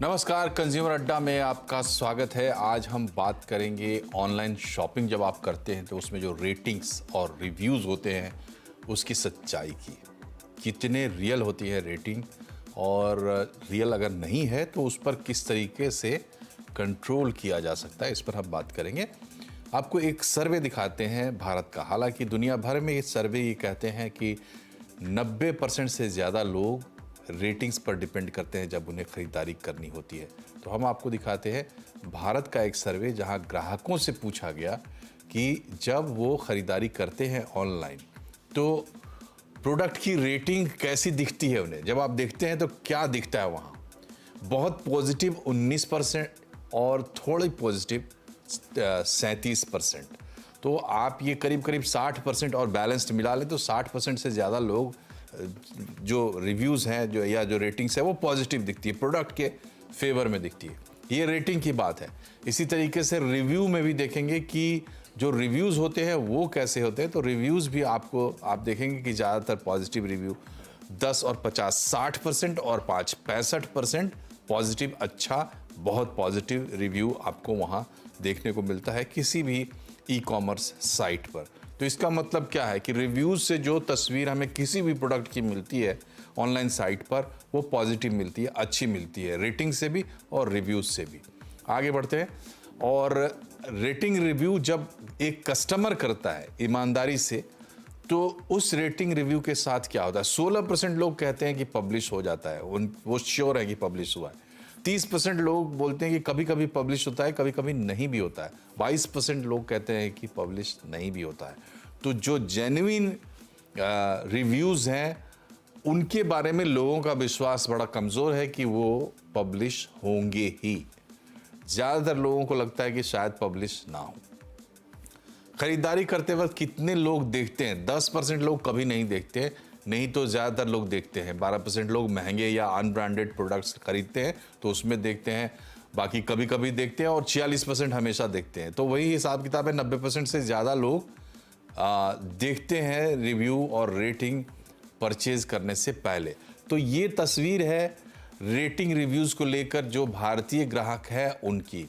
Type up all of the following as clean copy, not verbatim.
नमस्कार, कंज्यूमर अड्डा में आपका स्वागत है। आज हम बात करेंगे ऑनलाइन शॉपिंग जब आप करते हैं तो उसमें जो रेटिंग्स और रिव्यूज़ होते हैं उसकी सच्चाई की। कितने रियल होती है रेटिंग, और रियल अगर नहीं है तो उस पर किस तरीके से कंट्रोल किया जा सकता है, इस पर हम बात करेंगे। आपको एक सर्वे दिखाते हैं भारत का। हालांकि दुनिया भर में ये सर्वे ये कहते हैं कि 90% से ज़्यादा लोग रेटिंग्स पर डिपेंड करते हैं जब उन्हें ख़रीदारी करनी होती है। तो हम आपको दिखाते हैं भारत का एक सर्वे जहां ग्राहकों से पूछा गया कि जब वो ख़रीदारी करते हैं ऑनलाइन तो प्रोडक्ट की रेटिंग कैसी दिखती है उन्हें। जब आप देखते हैं तो क्या दिखता है वहाँ। बहुत पॉजिटिव 19% और थोड़ी पॉजिटिव 37%। तो आप ये करीब करीब 60% और बैलेंस्ड मिला लें तो 60% से ज़्यादा लोग जो रिव्यूज़ हैं जो रेटिंग्स है वो पॉजिटिव दिखती है, प्रोडक्ट के फेवर में दिखती है। ये रेटिंग की बात है। इसी तरीके से रिव्यू में भी देखेंगे कि जो रिव्यूज़ होते हैं वो कैसे होते हैं। तो रिव्यूज़ भी आप देखेंगे कि ज़्यादातर पॉजिटिव रिव्यू 10 और 50 60% और 5 65% पॉजिटिव, अच्छा बहुत पॉजिटिव रिव्यू आपको वहाँ देखने को मिलता है किसी भी ई कॉमर्स साइट पर। तो इसका मतलब क्या है कि रिव्यूज़ से जो तस्वीर हमें किसी भी प्रोडक्ट की मिलती है ऑनलाइन साइट पर वो पॉजिटिव मिलती है, अच्छी मिलती है, रेटिंग से भी और रिव्यूज़ से भी। आगे बढ़ते हैं। और रेटिंग रिव्यू जब एक कस्टमर करता है ईमानदारी से तो उस रेटिंग रिव्यू के साथ क्या होता है। 16% लोग कहते हैं कि पब्लिश हो जाता है, वो श्योर है कि पब्लिश हुआ है। 30% लोग बोलते हैं कि कभी कभी पब्लिश होता है, कभी कभी नहीं भी होता है। 22% लोग कहते हैं कि पब्लिश नहीं भी होता है। तो जो जेन्युइन रिव्यूज़ हैं उनके बारे में लोगों का विश्वास बड़ा कमज़ोर है कि वो पब्लिश होंगे ही। ज़्यादातर लोगों को लगता है कि शायद पब्लिश ना हो। खरीदारी करते वक्त कितने लोग देखते हैं। 10% लोग कभी नहीं देखते, नहीं तो ज़्यादातर लोग देखते हैं। 12% लोग महंगे या अनब्रांडेड प्रोडक्ट्स खरीदते हैं तो उसमें देखते हैं, बाकी कभी कभी देखते हैं, और 46% हमेशा देखते हैं। तो वही हिसाब किताब है, 90% से ज़्यादा लोग देखते हैं रिव्यू और रेटिंग परचेज करने से पहले। तो ये तस्वीर है रेटिंग रिव्यूज़ को लेकर जो भारतीय ग्राहक है उनकी।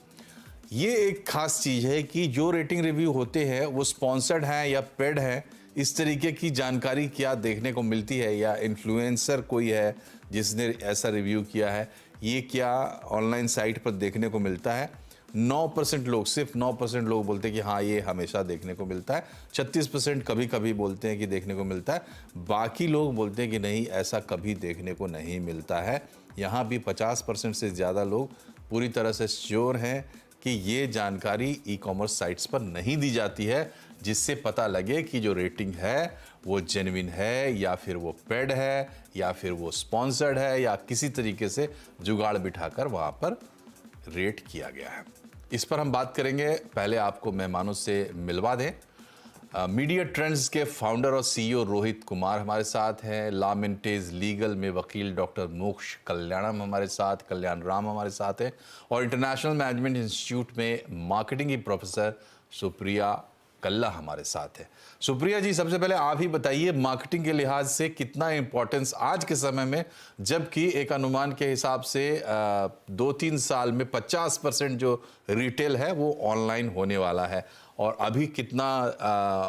ये एक खास चीज़ है कि जो रेटिंग रिव्यू होते हैं वो स्पॉन्सर्ड हैं या पेड हैं, इस तरीके की जानकारी क्या देखने को मिलती है, या इन्फ्लुएंसर कोई है जिसने ऐसा रिव्यू किया है, ये क्या ऑनलाइन साइट पर देखने को मिलता है। 9% लोग, सिर्फ 9% लोग बोलते हैं कि हाँ ये हमेशा देखने को मिलता है। 36% कभी कभी बोलते हैं कि देखने को मिलता है। बाकी लोग बोलते हैं कि नहीं, ऐसा कभी देखने को नहीं मिलता है। यहाँ भी 50% से ज़्यादा लोग पूरी तरह से श्योर हैं कि ये जानकारी ई कॉमर्स साइट्स पर नहीं दी जाती है, जिससे पता लगे कि जो रेटिंग है वो जेन्युइन है या फिर वो पेड है या फिर वो स्पॉन्सर्ड है या किसी तरीके से जुगाड़ बिठाकर वहाँ पर रेट किया गया है। इस पर हम बात करेंगे। पहले आपको मेहमानों से मिलवा दें। मीडिया ट्रेंड्स के फाउंडर और सीईओ रोहित कुमार हमारे साथ हैं। लामिंटेज लीगल में वकील डॉक्टर मोक्ष कल्याणम हमारे साथ, कल्याण राम हमारे साथ हैं, और इंटरनेशनल मैनेजमेंट इंस्टीट्यूट में मार्केटिंग की प्रोफेसर सुप्रिया कल्ला हमारे साथ है। सुप्रिया जी, सबसे पहले आप ही बताइए, मार्केटिंग के लिहाज से कितना इंपॉर्टेंस आज के समय में, जबकि एक अनुमान के हिसाब से 2-3 साल में 50% जो रिटेल है वो ऑनलाइन होने वाला है, और अभी कितना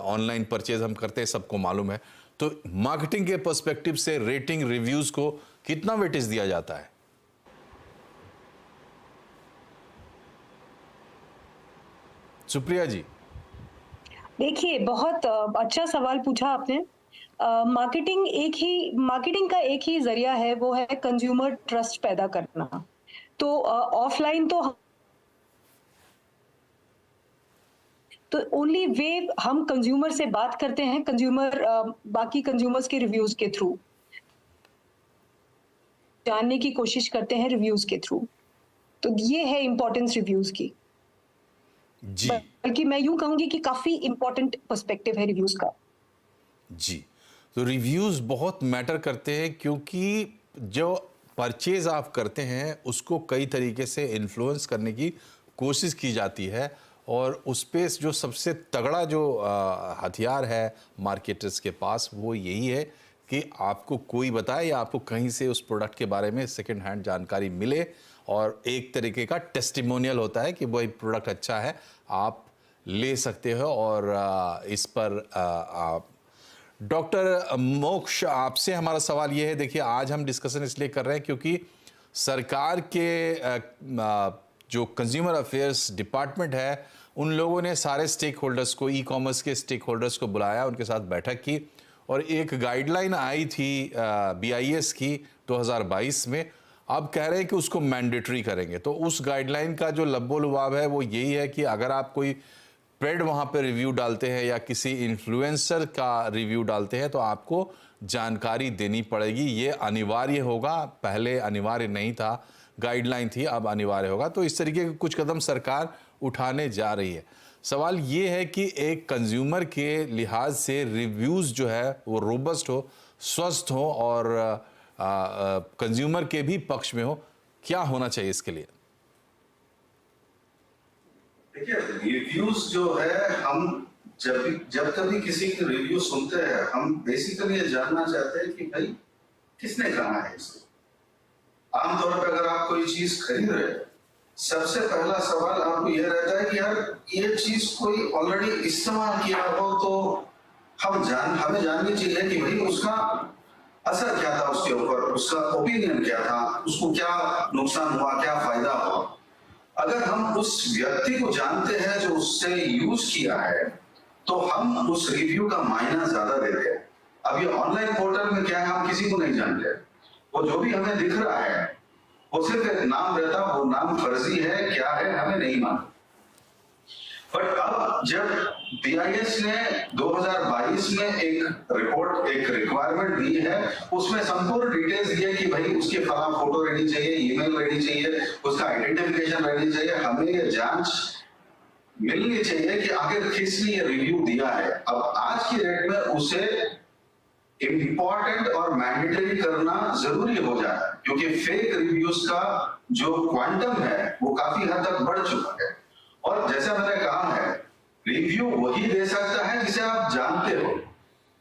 ऑनलाइन परचेज हम करते हैं सबको मालूम है। तो मार्केटिंग के पर्सपेक्टिव से रेटिंग रिव्यूज को कितना वेटेज दिया जाता है? सुप्रिया जी। देखिए, बहुत अच्छा सवाल पूछा आपने। मार्केटिंग का एक ही ज़रिया है, वो है कंज़्यूमर ट्रस्ट पैदा करना। तो ऑफ़लाइन तो ओनली वे हम कंज़्यूमर से बात करते हैं, बाकी कंज़्यूमर्स के रिव्यूज़ के थ्रू। जानने की कोशिश करते हैं रिव्यूज़ के थ्रू। तो ये है इम्पोर्टेंस रिव्यूज़ की। जी। बल्कि मैं यूँ कहूँगी कि काफ़ी इम्पोर्टेंट पर्सपेक्टिव है रिव्यूज़ का। जी, तो रिव्यूज़ बहुत मैटर करते हैं, क्योंकि जो परचेज़ आप करते हैं उसको कई तरीके से इन्फ्लुएंस करने की कोशिश की जाती है, और उस पे जो सबसे तगड़ा जो हथियार है मार्केटर्स के पास वो यही है कि आपको कोई बताए या आपको कहीं से उस प्रोडक्ट के बारे में सेकंड हैंड जानकारी मिले, और एक तरीके का टेस्टिमोनियल होता है कि वही प्रोडक्ट अच्छा है, आप ले सकते हो। और इस पर डॉक्टर मोक्ष, आपसे हमारा सवाल ये है, देखिए आज हम डिस्कशन इसलिए कर रहे हैं क्योंकि सरकार के जो कंज्यूमर अफेयर्स डिपार्टमेंट है, उन लोगों ने सारे स्टेक होल्डर्स को, ई कॉमर्स के स्टेक होल्डर्स को बुलाया, उनके साथ बैठक की और एक गाइडलाइन आई थी BIS की 2022 में। अब कह रहे हैं कि उसको मैंडेटरी करेंगे। तो उस गाइडलाइन का जो लब्बो लुबाब है वो यही है कि अगर आप कोई पेड वहाँ पे रिव्यू डालते हैं या किसी इन्फ्लुएंसर का रिव्यू डालते हैं तो आपको जानकारी देनी पड़ेगी। ये अनिवार्य होगा, पहले अनिवार्य नहीं था, गाइडलाइन थी, अब अनिवार्य होगा। तो इस तरीके के कुछ कदम सरकार उठाने जा रही है। सवाल ये है कि एक कंज्यूमर के लिहाज से रिव्यूज़ जो है वो रोबस्ट हो, स्वस्थ हो और कंज्यूमर के भी पक्ष में हो। क्या होना चाहिए इसके लिए? देखिए, रिव्यूज जो है, हम जब कभी किसी की रिव्यू सुनते हैं, हम बेसिकली ये जानना चाहते हैं कि भाई किसने कहा है इसको। आमतौर पर अगर आप कोई चीज खरीद रहे हैं, सबसे पहला सवाल आपको यह रहता है कि यार ये चीज कोई ऑलरेडी इस्तेमाल किया हो तो हमें जाननी चाहिए कि भाई उसका असर क्या था उसके ऊपर, उसका ओपिनियन क्या था, उसको क्या नुकसान हुआ, क्या फायदा हुआ। अगर हम उस व्यक्ति को जानते हैं जो उससे यूज किया है, तो हम उस रिव्यू का मायना ज्यादा देते हैं। अब ये ऑनलाइन पोर्टल में क्या है, हम किसी को नहीं जानते। वो जो भी हमें दिख रहा है वो सिर्फ एक नाम रहता, वो नाम फर्जी है, क्या है हमें नहीं मालूम। बट अब जब BIS ने 2022 में एक रिपोर्ट, एक रिक्वायरमेंट दी है, उसमें संपूर्ण डिटेल्स दिए कि भाई उसकी फला फोटो रहनी चाहिए, ईमेल रहनी चाहिए, उसका आइडेंटिफिकेशन रहनी चाहिए, हमें ये जांच मिलनी चाहिए कि आखिर किसने ये रिव्यू दिया है। अब आज की डेट में उसे इंपॉर्टेंट और मैंडेटरी करना जरूरी हो जाता है, क्योंकि फेक रिव्यूज का जो क्वांटम है वो काफी हद तक बढ़ चुका है। और जैसा मैंने कहा है, रिव्यू वही दे सकता है जिसे आप जानते हो।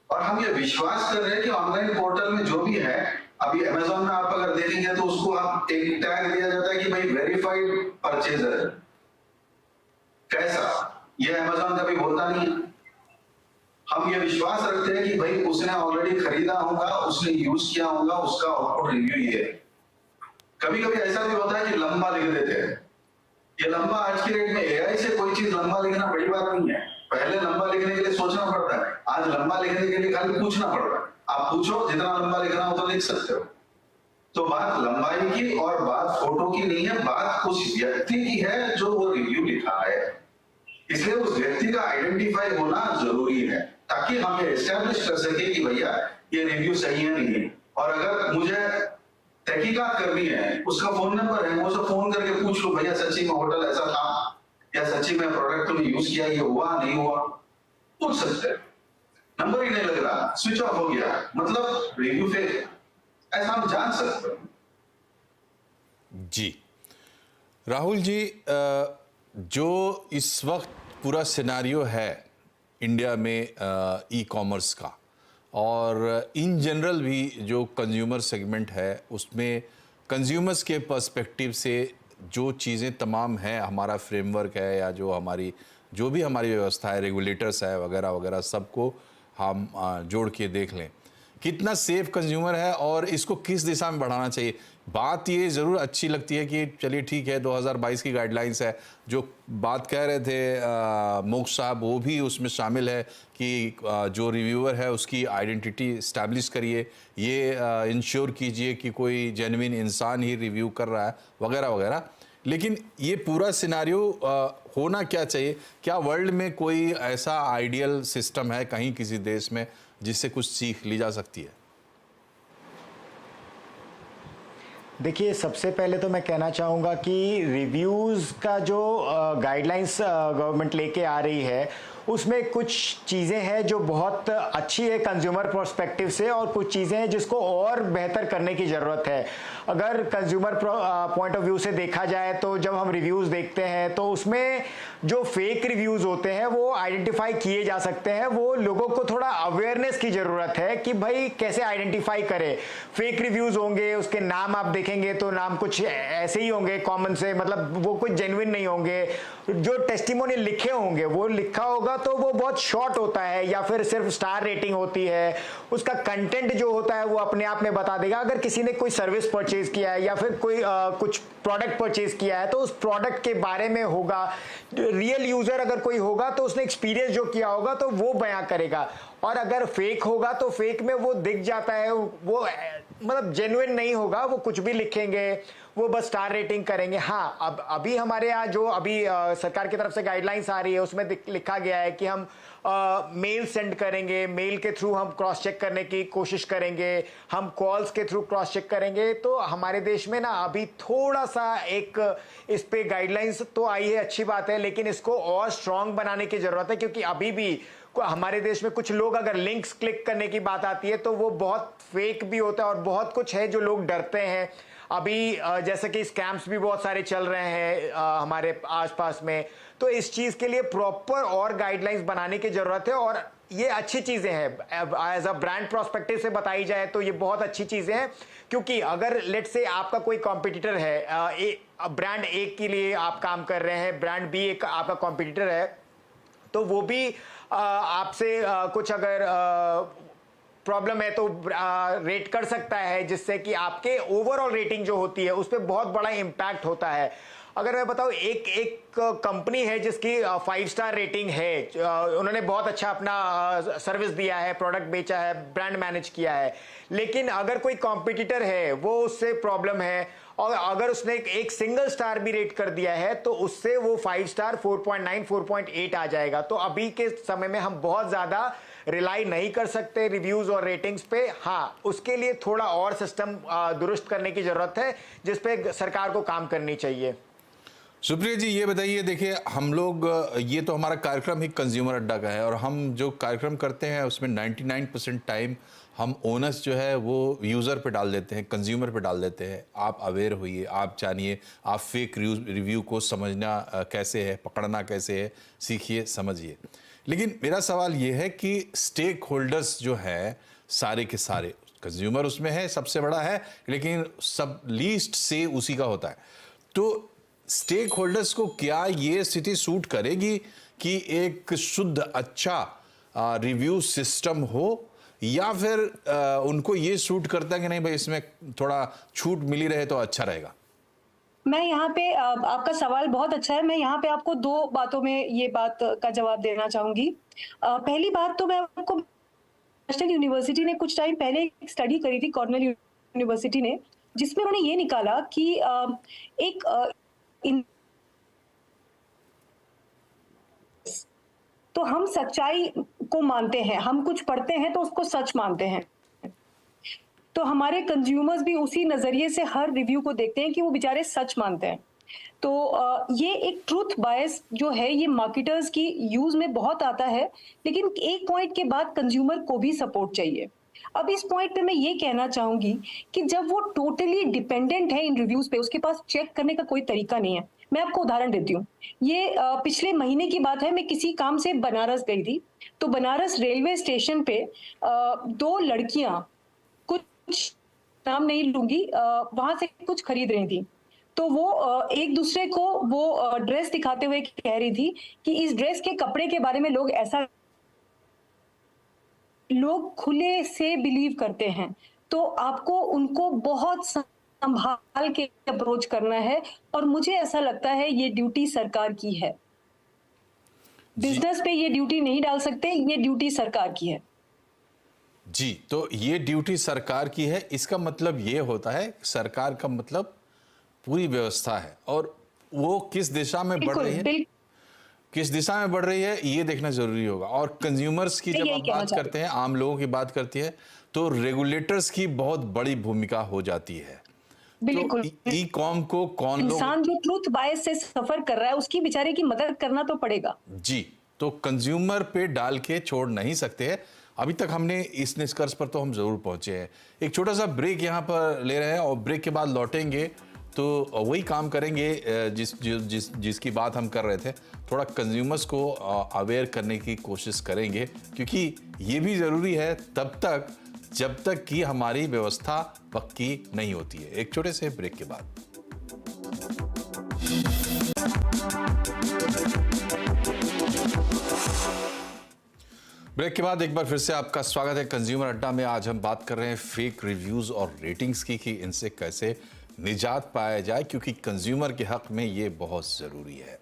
और हम ये विश्वास कर रहे हैं कि ऑनलाइन पोर्टल में जो भी है, अभी अमेज़न में आप अगर देखेंगे तो उसको आप एक टैग दिया जाता है कि भाई वेरीफाइड परचेजर। कैसा, ये अमेज़न कभी होता नहीं है। हम ये विश्वास रखते हैं कि भाई उसने ऑलरेडी खरीदा होगा, उसने यूज किया होगा, उसका आउटपुट रिव्यू ये है। कभी कभी ऐसा भी होता है कि लंबा लिख देते हैं। ये लंबा, आज की डेट में AI से कोई चीज लंबा लिखना बड़ी बात नहीं है। पहले लंबा लिखने के लिए सोचना पड़ता है, आज लंबा लिखने के लिए खाली पूछना पड़ रहा है। आप पूछो, जितना लंबा लिखना हो तो लिख सकते हो। तो बात लंबाई की और बात फोटो की नहीं है, बात उस व्यक्ति की है जो वो रिव्यू लिखा है। इसलिए उस व्यक्ति का आइडेंटिफाई होना जरूरी है, ताकि हम ये एस्टैब्लिश कर सके कि भैया ये रिव्यू सही है नहीं है। और अगर मुझे तहकीकात करनी है, उसका फोन नंबर है, वो फोन करके पूछ लो, भैया सच्ची में होटल ऐसा था या सच्ची में प्रोडक्ट तुमने यूज किया, ये हुआ नहीं हुआ, पूछ सकते हैं। नंबर ही नहीं लग रहा, स्विच ऑफ हो गया, मतलब रिव्यू फेक, ऐसा हम जान सकते हैं। जी राहुल जी, जो इस वक्त पूरा सिनारियो है इंडिया में ई कॉमर्स का, और इन जनरल भी जो कंज्यूमर सेगमेंट है उसमें कंज्यूमर्स के पर्सपेक्टिव से जो चीज़ें तमाम हैं, हमारा फ्रेमवर्क है या जो भी हमारी व्यवस्था है, रेगुलेटर्स है वगैरह वगैरह, सबको हम जोड़ के देख लें कितना सेफ कंज्यूमर है और इसको किस दिशा में बढ़ाना चाहिए। बात ये ज़रूर अच्छी लगती है कि चलिए ठीक है 2022 की गाइडलाइंस है, जो बात कह रहे थे मोक्ष साहब वो भी उसमें शामिल है कि जो रिव्यूअर है उसकी आइडेंटिटी इस्टेब्लिश करिए, ये इंश्योर कीजिए कि कोई जेन्युइन इंसान ही रिव्यू कर रहा है वगैरह वगैरह। लेकिन ये पूरा सिनारियो होना क्या चाहिए? क्या वर्ल्ड में कोई ऐसा आइडियल सिस्टम है कहीं किसी देश में जिससे कुछ सीख ली जा सकती है? देखिए, सबसे पहले तो मैं कहना चाहूँगा कि रिव्यूज़ का जो गाइडलाइंस गवर्नमेंट लेके आ रही है उसमें कुछ चीज़ें हैं जो बहुत अच्छी है कंज्यूमर पर्सपेक्टिव से, और कुछ चीज़ें हैं जिसको और बेहतर करने की ज़रूरत है। अगर कंज्यूमर पॉइंट ऑफ व्यू से देखा जाए तो जब हम रिव्यूज़ देखते हैं तो उसमें जो फेक रिव्यूज होते हैं वो आइडेंटिफाई किए जा सकते हैं। वो लोगों को थोड़ा अवेयरनेस की जरूरत है कि भाई कैसे आइडेंटिफाई करें। फेक रिव्यूज होंगे, उसके नाम आप देखेंगे तो नाम कुछ ऐसे ही होंगे कॉमन से, मतलब वो कुछ जेन्युइन नहीं होंगे। जो टेस्टिमोनी लिखे होंगे, वो लिखा होगा तो वो बहुत शॉर्ट होता है या फिर सिर्फ स्टार रेटिंग होती है। उसका कंटेंट जो होता है वो अपने आप में बता देगा। अगर किसी ने कोई सर्विस परचेज किया है या फिर कोई कुछ प्रोडक्ट परचेज किया है तो उस प्रोडक्ट के बारे में होगा। रियल यूजर अगर कोई होगा तो उसने एक्सपीरियंस जो किया होगा तो वो बयां करेगा। और अगर फेक होगा तो फेक में वो दिख जाता है, वो मतलब जेन्युइन नहीं होगा, वो कुछ भी लिखेंगे, वो बस स्टार रेटिंग करेंगे। हाँ, अब अभी हमारे यहाँ जो अभी सरकार की तरफ से गाइडलाइंस आ रही है उसमें लिखा गया है कि हम मेल सेंड करेंगे, मेल के थ्रू हम क्रॉस चेक करने की कोशिश करेंगे, हम कॉल्स के थ्रू क्रॉस चेक करेंगे। तो हमारे देश में ना अभी थोड़ा सा एक इस पे गाइडलाइंस तो आई है, अच्छी बात है, लेकिन इसको और स्ट्रांग बनाने की जरूरत है। क्योंकि अभी भी हमारे देश में कुछ लोग, अगर लिंक्स क्लिक करने की बात आती है तो वो बहुत फेक भी होता है और बहुत कुछ है जो लोग डरते हैं। अभी जैसे कि स्कैम्स भी बहुत सारे चल रहे हैं हमारे आसपास में। तो इस चीज के लिए प्रॉपर और गाइडलाइंस बनाने की जरूरत है। और ये अच्छी चीजें हैं, एज अ ब्रांड प्रोस्पेक्टिव से बताई जाए तो ये बहुत अच्छी चीजें हैं। क्योंकि अगर लेट से आपका कोई कॉम्पिटिटर है, ब्रांड ए के लिए आप काम कर रहे हैं, ब्रांड बी एक आपका कॉम्पिटिटर है, तो वो भी आपसे कुछ अगर प्रॉब्लम है तो रेट कर सकता है, जिससे कि आपके ओवरऑल रेटिंग जो होती है उस पर बहुत बड़ा इंपैक्ट होता है। अगर मैं बताऊं, एक कंपनी है जिसकी 5 स्टार रेटिंग है, उन्होंने बहुत अच्छा अपना सर्विस दिया है, प्रोडक्ट बेचा है, ब्रांड मैनेज किया है, लेकिन अगर कोई कॉम्पिटिटर है वो उससे प्रॉब्लम है और अगर उसने एक सिंगल स्टार भी रेट कर दिया है तो उससे वो 5 स्टार 4.9 4.8 आ जाएगा। तो अभी के समय में हम बहुत ज्यादा रिलाई नहीं कर सकते रिव्यूज और रेटिंग्स पे। हाँ, उसके लिए थोड़ा और सिस्टम दुरुस्त करने की जरूरत है, जिसपे सरकार को काम करनी चाहिए। सुप्रिया जी, ये बताइए, देखिए हम लोग, ये तो हमारा कार्यक्रम ही कंज्यूमर अड्डा का है और हम जो कार्यक्रम करते हैं उसमें 99% टाइम हम ओनस जो है वो यूज़र पे डाल देते हैं, कंज्यूमर पे डाल देते हैं। आप अवेयर होइए, आप जानिए, आप फेक रिव्यू को समझना कैसे है, पकड़ना कैसे है, सीखिए, समझिए। लेकिन मेरा सवाल ये है कि स्टेक होल्डर्स जो है सारे के सारे, कंज्यूमर उसमें है, सबसे बड़ा है, लेकिन सब लीस्ट से उसी का होता है। तो स्टेक होल्डर्स को क्या ये स्थिति सूट करेगी कि एक शुद्ध अच्छा रिव्यू सिस्टम हो, या फिर उनको ये सूट करता है कि नहीं भाई इसमें थोड़ा छूट मिली रहे तो अच्छा रहेगा? मैं यहाँ पे आपका सवाल बहुत अच्छा है। मैं यहाँ पे आपको 2 बातों में ये बात का जवाब देना चाहूंगी। पहली बात तो मैं आपको, नेशनल यूनिवर्सिटी ने कुछ टाइम पहले एक स्टडी करी थी, कॉर्नेल यूनिवर्सिटी ने, जिसमें उन्होंने ये निकाला कि तो हम सच्चाई को मानते हैं, हम कुछ पढ़ते हैं तो उसको सच मानते हैं। तो हमारे कंज्यूमर्स भी उसी नजरिए से हर रिव्यू को देखते हैं कि वो बेचारे सच मानते हैं। तो ये एक ट्रूथ बायस जो है ये मार्केटर्स की यूज में बहुत आता है, लेकिन एक पॉइंट के बाद कंज्यूमर को भी सपोर्ट चाहिए। अब इस पॉइंट पे मैं ये कहना चाहूंगी कि जब वो टोटली डिपेंडेंट है इन रिव्यूज पे, उसके पास चेक करने का कोई तरीका नहीं है। मैं आपको उदाहरण देती हूँ। ये पिछले महीने की बात है, मैं किसी काम से बनारस गई थी। तो बनारस रेलवे स्टेशन पे 2 लड़कियां, कुछ नाम नहीं लूंगी, वहां से कुछ खरीद रही थी। तो वो एक दूसरे को वो ड्रेस दिखाते हुए कह रही थी कि इस ड्रेस के कपड़े के बारे में लोग ऐसा, लोग खुले से बिलीव करते हैं। तो आपको उनको बहुत संभाल के अप्रोच करना है, और मुझे ऐसा लगता है ये ड्यूटी सरकार की है। बिजनेस पे ये ड्यूटी नहीं डाल सकते, ये ड्यूटी सरकार की है। जी, तो ये ड्यूटी सरकार की है, इसका मतलब ये होता है सरकार का मतलब पूरी व्यवस्था है, और वो किस दिशा में बढ़ रही है, किस दिशा में बढ़ रही है ये देखना जरूरी होगा। और कंज्यूमर्स की जब आप बात करते हैं, आम लोगों की बात करती है, तो रेगुलेटर्स की बहुत बड़ी भूमिका हो जाती है। बिल्कुल। तो ई कॉम को कौन लोग, इंसान जो ट्रूथ बायस से सफर कर रहा है उसकी बेचारे की मदद करना तो पड़ेगा। जी, तो कंज्यूमर पे डाल के छोड़ नहीं सकते हैं। अभी तक हमने इस निष्कर्ष पर तो हम जरूर पहुंचे हैं। एक छोटा सा ब्रेक यहाँ पर ले रहे हैं और ब्रेक के बाद लौटेंगे तो वही काम करेंगे जिसकी बात हम कर रहे थे, थोड़ा कंज्यूमर्स को अवेयर करने की कोशिश करेंगे, क्योंकि ये भी ज़रूरी है तब तक जब तक कि हमारी व्यवस्था पक्की नहीं होती है। एक छोटे से ब्रेक के बाद। ब्रेक के बाद एक बार फिर से आपका स्वागत है कंज्यूमर अड्डा में। आज हम बात कर रहे हैं फेक रिव्यूज़ और रेटिंग्स की कि इनसे कैसे निजात पाया जाए, क्योंकि कंज्यूमर के हक में ये बहुत ज़रूरी है।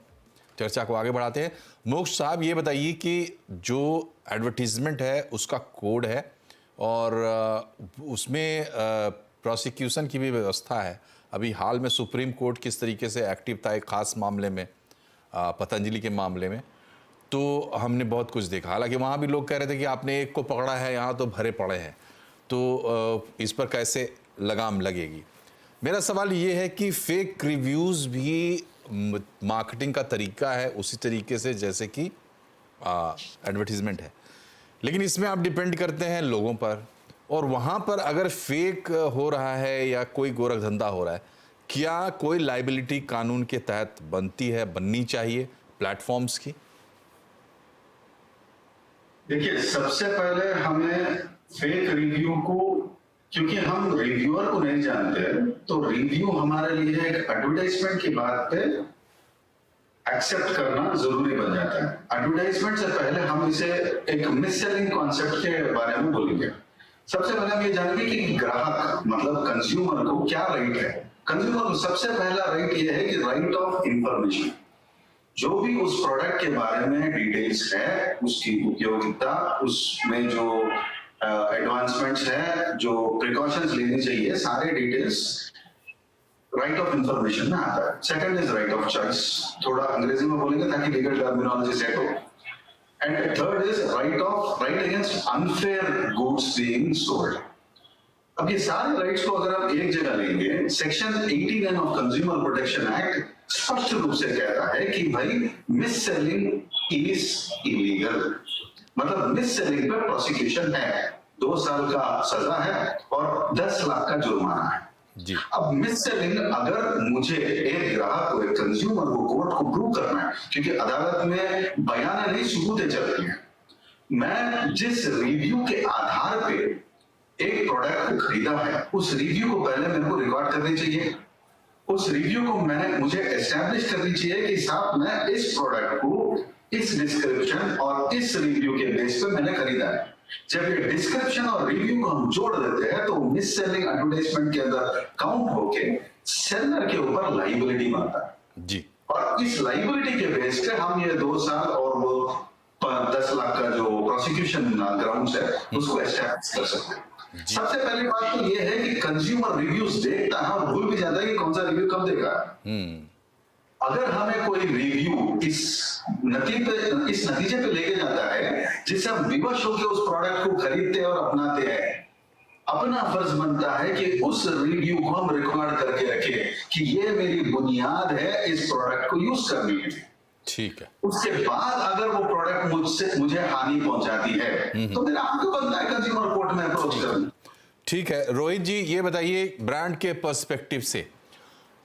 चर्चा को आगे बढ़ाते हैं। मोक्ष साहब, ये बताइए कि जो एडवर्टीजमेंट है उसका कोड है और उसमें प्रोसिक्यूशन की भी व्यवस्था है। अभी हाल में सुप्रीम कोर्ट किस तरीके से एक्टिव था एक ख़ास मामले में, पतंजलि के मामले में, तो हमने बहुत कुछ देखा। हालांकि वहाँ भी लोग कह रहे थे कि आपने एक को पकड़ा है, यहाँ तो भरे पड़े हैं, तो इस पर कैसे लगाम लगेगी। मेरा सवाल ये है कि फेक रिव्यूज़ भी मार्केटिंग का तरीका है उसी तरीके से जैसे कि एडवर्टीजमेंट है, लेकिन इसमें आप डिपेंड करते हैं लोगों पर, और वहाँ पर अगर फेक हो रहा है या कोई गोरख धंधा हो रहा है, क्या कोई लाइबिलिटी कानून के तहत बननी चाहिए प्लेटफॉर्म्स की? देखिए, सबसे पहले हमें फेक रिव्यू को, क्योंकि हम रिव्यूअर को नहीं जानते, तो रिव्यू हमारे लिए एक एडवर्टाइजमेंट की बात पे एक्सेप्ट करना जरूरी बन जाता है। एडवर्टाइजमेंट से पहले हम इसे एक मिस सेलिंग कॉन्सेप्ट के बारे में बोलेंगे। सबसे पहले हम ये जानेंगे कि ग्राहक मतलब कंज्यूमर को क्या राइट है। कंज्यूमर को सबसे पहला राइट ये है कि राइट ऑफ इंफॉर्मेशन, जो भी उस प्रोडक्ट के बारे में डिटेल्स है, उसकी उपयोगिता, उसमें जो एडवांसमेंट्स है, जो प्रिकॉशंस लेनी चाहिए, सारे डिटेल्स राइट ऑफ इंफॉर्मेशन में आता है। Second is right of choice, थोड़ा अंग्रेजी में बोलेंगे ताकि लीगल टर्मिनोलॉजी सेट हो। And third is right against unfair goods being sold. अब ये सारे राइट्स को अगर आप एक जगह लेंगे, section 89 of consumer protection act स्पष्ट रूप से कहता है कि भाई मिस सेलिंग इज इलीगल, मतलब मिस सेलिंग पर प्रोसिक्यूशन है, 2 साल का सजा है और 10 लाख का जुर्माना है जी। अब मिस सेलिंग अगर मुझे एक ग्राहक को, एक कंज्यूमर को कोर्ट को प्रूव करना है, क्योंकि अदालत में बयान नहीं सबूतें चलती हैं, मैं जिस रिव्यू के आधार पे एक प्रोडक्ट को खरीदा है, उस रिव्यू को पहले मेरे को रिकॉर्ड करनी चाहिए। उस रिव्यू को मुझे एस्टैब्लिश करनी चाहिए कि साहब मैं इस प्रोडक्ट को इस डिस्क्रिप्शन और इस रिव्यू के बेस पे मैंने खरीदा है। जब ये डिस्क्रिप्शन और रिव्यू को हम जोड़ देते हैं तो मिस सेलिंग एडवर्टाइजमेंट के अंदर काउंट होके सेलर के ऊपर लाइबिलिटी बनता है जी। और इस लाइबिलिटी के बेस पे हम ये 2 साल और वो 10 लाख का जो प्रोसिक्यूशन ग्राउंड्स है उसको एस्टैब्लिश कर सकते हैं। सबसे पहली बात तो ये है कि कंज्यूमर रिव्यूज देखता है और भूल भी जाता है कि कौन सा रिव्यू कब देखा है। अगर हमें कोई रिव्यू इस नतीजे पे लेके जाता है जिससे हम विवश होकर उस प्रोडक्ट को खरीदते और अपनाते हैं, अपना फर्ज बनता है कि उस रिव्यू को हम रिकॉर्ड करके रखें कि ये मेरी बुनियाद है इस प्रोडक्ट को यूज करने के लिए। ठीक है। उसके बाद अगर वो प्रोडक्ट मुझे हानि पहुंचाती है तो मेरा हक बनता है कंज्यूमर कोर्ट में अप्रोच करना। ठीक है रोहित जी, ये बताइए ब्रांड के पर्सपेक्टिव से,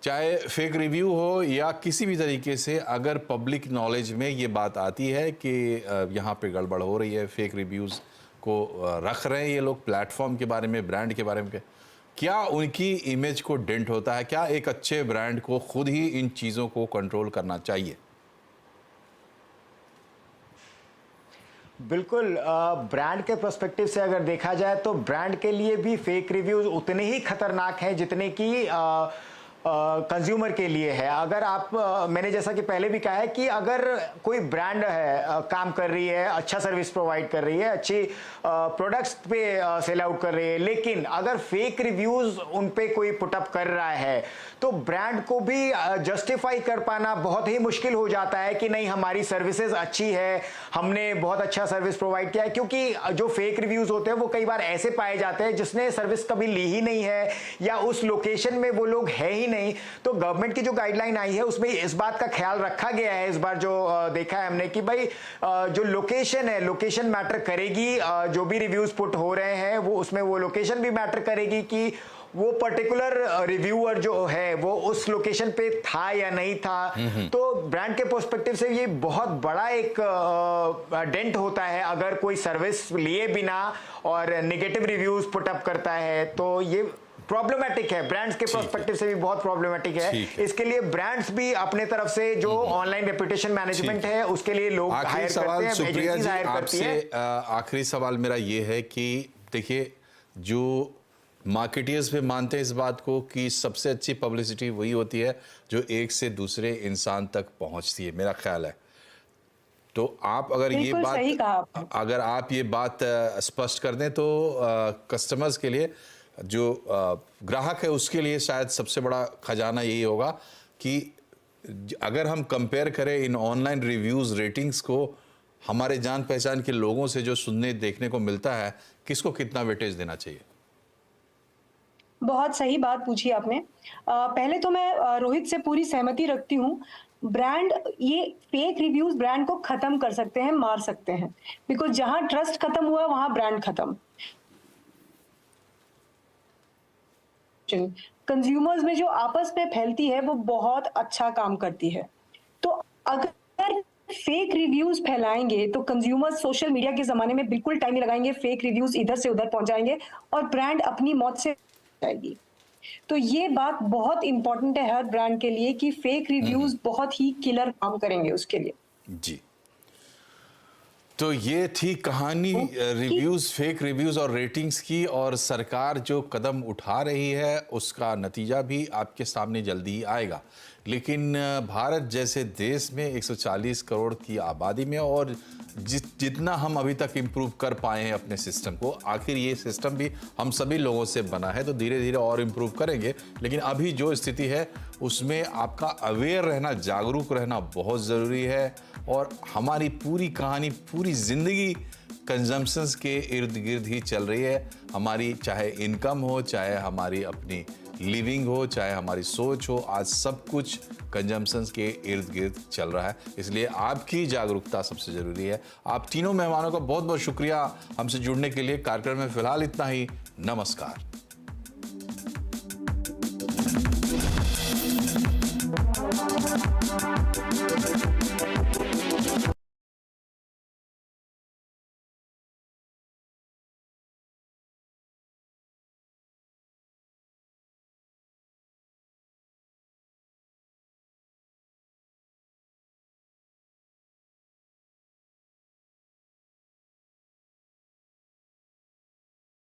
चाहे फेक रिव्यू हो या किसी भी तरीके से, अगर पब्लिक नॉलेज में ये बात आती है कि यहाँ पे गड़बड़ हो रही है, फेक रिव्यूज़ को रख रहे हैं ये लोग प्लेटफॉर्म के बारे में, ब्रांड के बारे में, क्या उनकी इमेज को डेंट होता है? क्या एक अच्छे ब्रांड को खुद ही इन चीज़ों को कंट्रोल करना चाहिए? बिल्कुल, ब्रांड के पर्सपेक्टिव से अगर देखा जाए तो ब्रांड के लिए भी फेक रिव्यूज उतने ही खतरनाक हैं जितने कि कंज्यूमर के लिए है। अगर आप मैंने जैसा कि पहले भी कहा है कि अगर कोई ब्रांड है काम कर रही है, अच्छा सर्विस प्रोवाइड कर रही है, अच्छी प्रोडक्ट्स पे सेल आउट कर रही है, लेकिन अगर फेक रिव्यूज उन पे कोई पुटअप कर रहा है तो ब्रांड को भी जस्टिफाई कर पाना बहुत ही मुश्किल हो जाता है कि नहीं हमारी सर्विसेज अच्छी है, हमने बहुत अच्छा सर्विस प्रोवाइड किया है। क्योंकि जो फेक रिव्यूज होते हैं वो कई बार ऐसे पाए जाते हैं जिसने सर्विस कभी ली ही नहीं है या उस लोकेशन में वो लोग है ही नहीं। तो गवर्नमेंट की जो गाइडलाइन आई है उसमें इस बात का ख्याल रखा गया है, इस बार जो देखा है हमने, कि भाई जो लोकेशन है, लोकेशन मैटर करेगी। जो भी रिव्यूज पुट हो रहे हैं वो उसमें वो लोकेशन भी मैटर करेगी कि वो पर्टिकुलर रिव्यूअर जो है वो उस लोकेशन पे था या नहीं था। तो ब्रांड के पर्सपेक्टिव से ये बहुत बड़ा एक डेंट होता है अगर कोई सर्विस लिए बिना और नेगेटिव रिव्यूज पुट अप करता है, तो ये प्रॉब्लमेटिक है, ब्रांड्स के पर्सपेक्टिव से भी बहुत प्रॉब्लमेटिक है। इसके लिए ब्रांड्स भी अपने तरफ से जो ऑनलाइन रेपुटेशन मैनेजमेंट है उसके लिए लोग हायर करते हैं, एजेंसीज हायर करती हैं। आखिरी सवाल मेरा ये है कि देखिए, जो मार्केटियर्स भी मानते हैं इस बात को कि सबसे अच्छी पब्लिसिटी वही होती है जो एक से दूसरे इंसान तक पहुंचती है, मेरा ख्याल है। तो आप अगर ये बात स्पष्ट कर दें तो कस्टमर्स के लिए, जो ग्राहक है उसके लिए शायद सबसे बड़ा खजाना यही होगा कि अगर हम कंपेयर करें इन ऑनलाइन रिव्यूज़ रेटिंग्स को हमारे जान पहचान के लोगों से जो सुनने देखने को मिलता है, किसको कितना वेटेज देना चाहिए? बहुत सही बात पूछी आपने। पहले तो मैं रोहित से पूरी सहमति रखती हूँ। ब्रांड, ये फेक रिव्यूज ब्रांड को खत्म कर सकते हैं, मार सकते हैं, बिकॉज जहां ट्रस्ट खत्म हुआ वहां ब्रांड खत्म। कंज्यूमर्स में जो आपस में फैलती है वो बहुत अच्छा काम करती है। तो अगर फेक रिव्यूज फैलाएंगे तो कंज्यूमर्स सोशल मीडिया के जमाने में बिल्कुल टाइम नहीं लगाएंगे, फेक रिव्यूज इधर से उधर पहुंचाएंगे और ब्रांड अपनी मौत से जाएगी। तो ये बात बहुत इंपॉर्टेंट है हर ब्रांड के लिए कि फेक रिव्यूज बहुत ही किलर काम करेंगे उसके लिए। जी, तो ये थी कहानी रिव्यूज, फेक रिव्यूज और रेटिंग्स की, और सरकार जो कदम उठा रही है उसका नतीजा भी आपके सामने जल्दी ही आएगा। लेकिन भारत जैसे देश में 140 करोड़ की आबादी में और जितना हम अभी तक इम्प्रूव कर पाए हैं अपने सिस्टम को, आखिर ये सिस्टम भी हम सभी लोगों से बना है, तो धीरे धीरे और इम्प्रूव करेंगे। लेकिन अभी जो स्थिति है उसमें आपका अवेयर रहना, जागरूक रहना बहुत ज़रूरी है। और हमारी पूरी कहानी, पूरी ज़िंदगी कंजम्पशंस के इर्द गिर्द ही चल रही है। हमारी चाहे इनकम हो, चाहे हमारी अपनी लिविंग हो, चाहे हमारी सोच हो, आज सब कुछ कंजम्पशंस के इर्द गिर्द चल रहा है। इसलिए आपकी जागरूकता सबसे ज़रूरी है। आप तीनों मेहमानों का बहुत बहुत शुक्रिया हमसे जुड़ने के लिए। कार्यक्रम में फ़िलहाल इतना ही। नमस्कार।